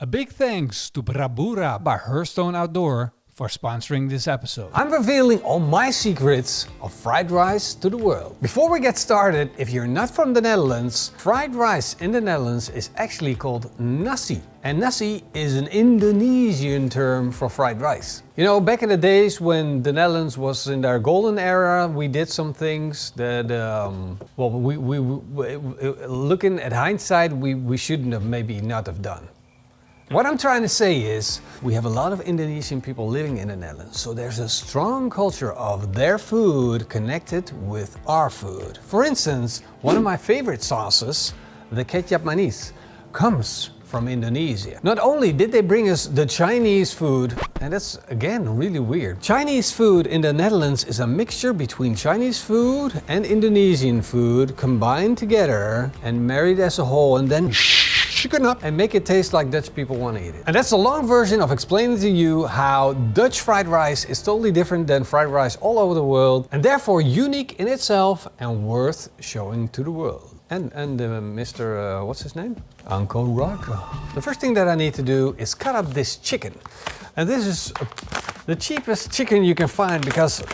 A big thanks to Brabura by Herstone Outdoor for sponsoring this episode. I'm revealing all my secrets of fried rice to the world. Before we get started, if you're not from the Netherlands, fried rice in the Netherlands is actually called nasi. And nasi is an Indonesian term for fried rice. You know, back in the days when the Netherlands was in their golden era, we did some things that, looking at hindsight, we shouldn't have maybe not have done. What I'm trying to say is, we have a lot of Indonesian people living in the Netherlands, so there's a strong culture of their food connected with our food. For instance, one of my favorite sauces, the kecap manis, comes from Indonesia. Not only did they bring us the Chinese food, and that's again really weird. Chinese food in the Netherlands is a mixture between Chinese food and Indonesian food combined together and married as a whole, and then chicken up and make it taste like Dutch people want to eat it. And that's a long version of explaining to you how Dutch fried rice is totally different than fried rice all over the world, and therefore unique in itself and worth showing to the world. And Mr. what's his name? Uncle Roger. The first thing that I need to do is cut up this chicken. And this is the cheapest chicken you can find, because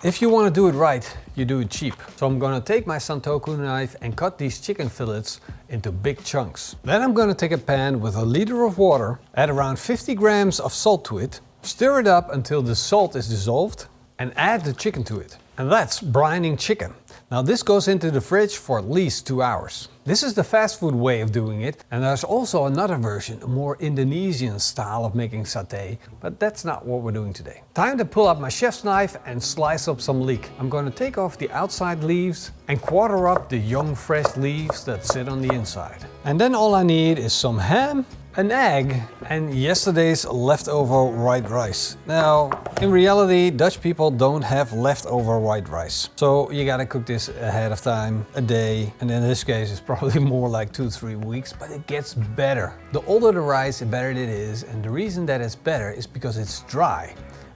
if you want to do it right, you do it cheap. So I'm gonna take my santoku knife and cut these chicken fillets into big chunks. Then I'm gonna take a pan with a liter of water, add around 50 grams of salt to it, stir it up until the salt is dissolved, and add the chicken to it. And that's brining chicken. Now this goes into the fridge for at least 2 hours. This is the fast food way of doing it, and there's also another version, a more Indonesian style of making satay, but that's not what we're doing today. Time to pull out my chef's knife and slice up some leek. I'm going to take off the outside leaves and quarter up the young fresh leaves that sit on the inside. And then all I need is some ham, an egg, and yesterday's leftover white rice. Now, in reality, Dutch people don't have leftover white rice. So you gotta cook this ahead of time, a day, and in this case it's probably more like 2-3 weeks, but it gets better. The older the rice, the better it is, and the reason that it's better is because it's dry.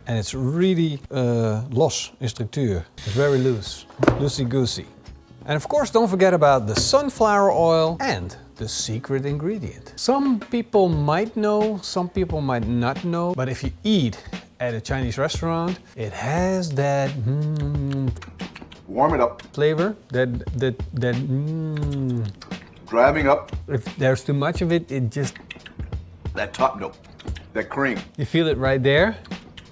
And it's really los in structuur. It's very loose, loosey-goosey. And of course, don't forget about the sunflower oil and the secret ingredient. Some people might know, some people might not know, but if you eat at a Chinese restaurant, it has that warm it up flavor, that driving up if there's too much of it, it just, that top note, that cream, you feel it right there.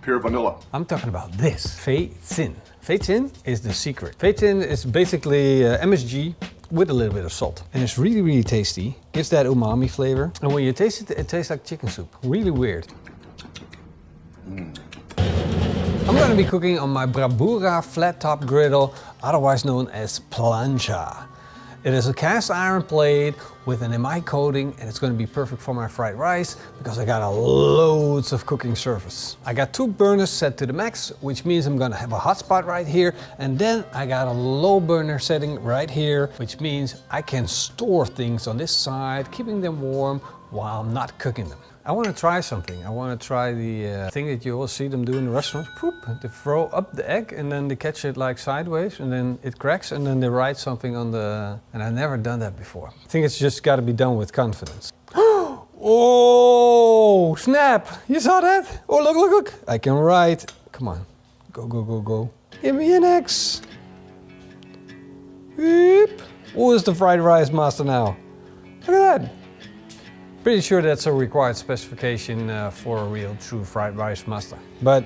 pure vanilla. I'm talking about this, fei zin. Fei zin is the secret. Fei zin is basically MSG with a little bit of salt. And it's really, really tasty. Gives that umami flavor. And when you taste it, it tastes like chicken soup. Really weird. I'm going to be cooking on my Brabura flat top griddle, otherwise known as plancha. It is a cast iron plate with an emai coating, and it's going to be perfect for my fried rice because I got loads of cooking surface. I got 2 burners set to the max, which means I'm going to have a hot spot right here, and then I got a low burner setting right here, which means I can store things on this side, keeping them warm while I'm not cooking them. I want to try something. I want to try the thing that you all see them do in the restaurants. Poop, they throw up the egg and then they catch it like sideways and then it cracks and then they write something on the... And I've never done that before. I think it's just got to be done with confidence. Oh, snap! You saw that? Oh, look, look, look. I can write. Come on. Go, go, go, go. Give me an X. Beep. Who is the fried rice master now? Look at that. Pretty sure that's a required specification for a real true fried rice master. But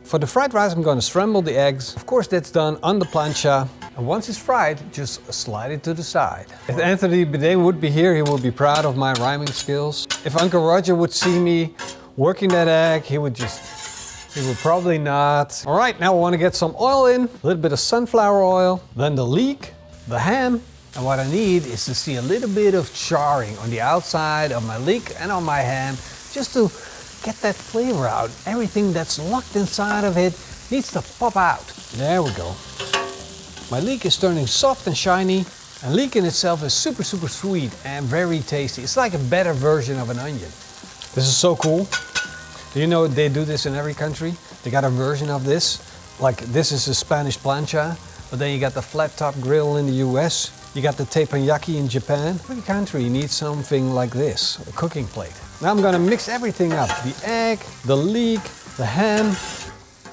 for the fried rice I'm going to scramble the eggs. Of course that's done on the plancha. And once it's fried, just slide it to the side. If Anthony Bourdain would be here, he would be proud of my rhyming skills. If Uncle Roger would see me working that egg, he would probably not. All right, now I want to get some oil in, a little bit of sunflower oil, then the leek, the ham. And what I need is to see a little bit of charring on the outside of my leek and on my ham, just to get that flavor out. Everything that's locked inside of it needs to pop out. There we go. My leek is turning soft and shiny, and leek in itself is super, super sweet and very tasty. It's like a better version of an onion. This is so cool. Do you know they do this in every country? They got a version of this. Like this is a Spanish plancha, but then you got the flat top griddle in the US. You got the teppanyaki in Japan. Every country needs something like this, a cooking plate. Now I'm gonna mix everything up. The egg, the leek, the ham.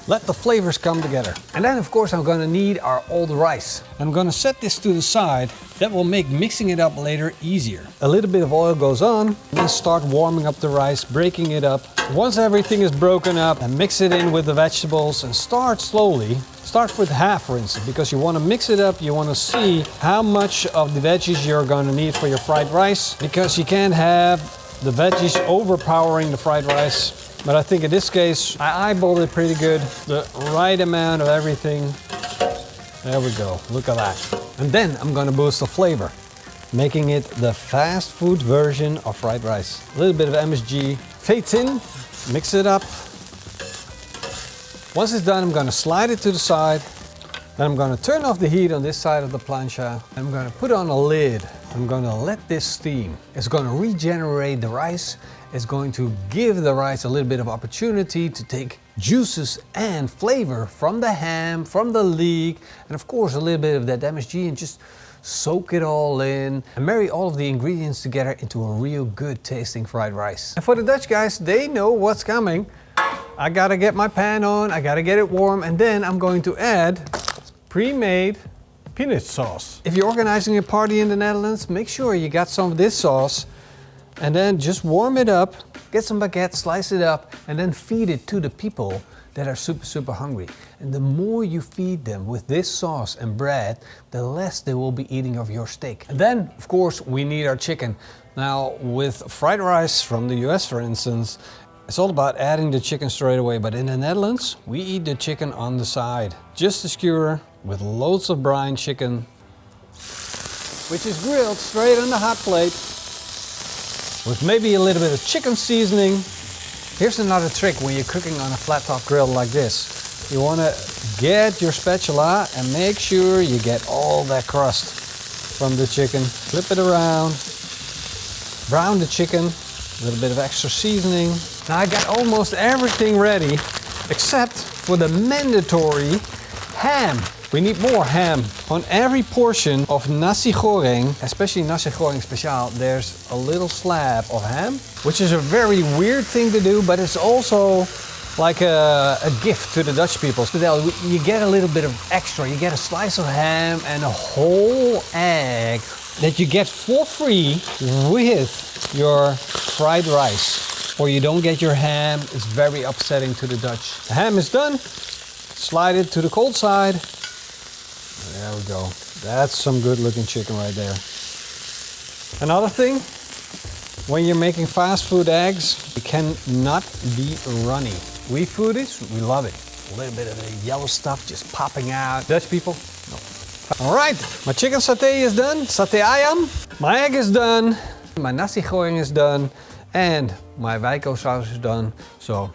Let the flavors come together. And then of course I'm gonna need our old rice. I'm gonna set this to the side. That will make mixing it up later easier. A little bit of oil goes on, then start warming up the rice, breaking it up. Once everything is broken up, and mix it in with the vegetables and start slowly. Start with half, for instance, because you want to mix it up. You want to see how much of the veggies you're going to need for your fried rice, because you can't have the veggies overpowering the fried rice. But I think in this case, I eyeballed it pretty good. The right amount of everything. There we go, look at that. And then I'm going to boost the flavor, making it the fast food version of fried rice. A little bit of MSG fades in, mix it up. Once it's done, I'm going to slide it to the side. Then I'm going to turn off the heat on this side of the plancha. I'm going to put on a lid. I'm going to let this steam. It's going to regenerate the rice. It's going to give the rice a little bit of opportunity to take juices and flavor from the ham, from the leek, and of course a little bit of that MSG, and just soak it all in and marry all of the ingredients together into a real good tasting fried rice. And for the Dutch guys, they know what's coming. I gotta get my pan on, I gotta get it warm, and then I'm going to add pre-made peanut sauce. If you're organizing a party in the Netherlands, make sure you got some of this sauce, and then just warm it up, get some baguette, slice it up, and then feed it to the people that are super hungry. And the more you feed them with this sauce and bread, the less they will be eating of your steak. And then, of course, we need our chicken. Now, with fried rice from the US, for instance, it's all about adding the chicken straight away, but in the Netherlands, we eat the chicken on the side. Just a skewer with loads of brine chicken, which is grilled straight on the hot plate, with maybe a little bit of chicken seasoning. Here's another trick when you're cooking on a flat top grill like this. You want to get your spatula and make sure you get all that crust from the chicken. Flip it around, brown the chicken, a little bit of extra seasoning. Now I got almost everything ready except for the mandatory ham. We need more ham. On every portion of nasi goreng, especially nasi goreng speciaal, there's a little slab of ham, which is a very weird thing to do, but it's also like a gift to the Dutch people. So you get a little bit of extra. You get a slice of ham and a whole egg that you get for free with your fried rice. Or you don't get your ham, it's very upsetting to the Dutch. The ham is done, slide it to the cold side. There we go. That's some good looking chicken right there. Another thing, when you're making fast food eggs, it cannot be runny. We foodies, we love it. A little bit of the yellow stuff just popping out. Dutch people, no. All right, my chicken satay is done, satay ayam. My egg is done, my nasi goreng is done, and my Wijko sauce is done. So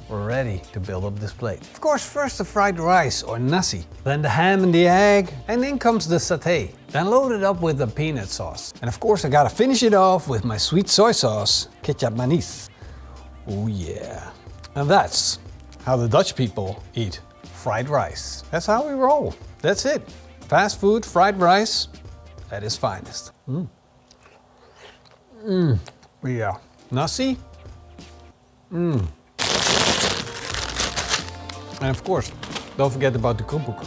we're ready to build up this plate. Of course, first the fried rice or nasi, then the ham and the egg, and then comes the satay. Then load it up with the peanut sauce. And of course, I gotta finish it off with my sweet soy sauce, ketchup manis. Oh yeah. And that's how the Dutch people eat fried rice. That's how we roll. That's it. Fast food, fried rice, at its finest. Yeah. Nasi. And of course, don't forget about the kroephoek.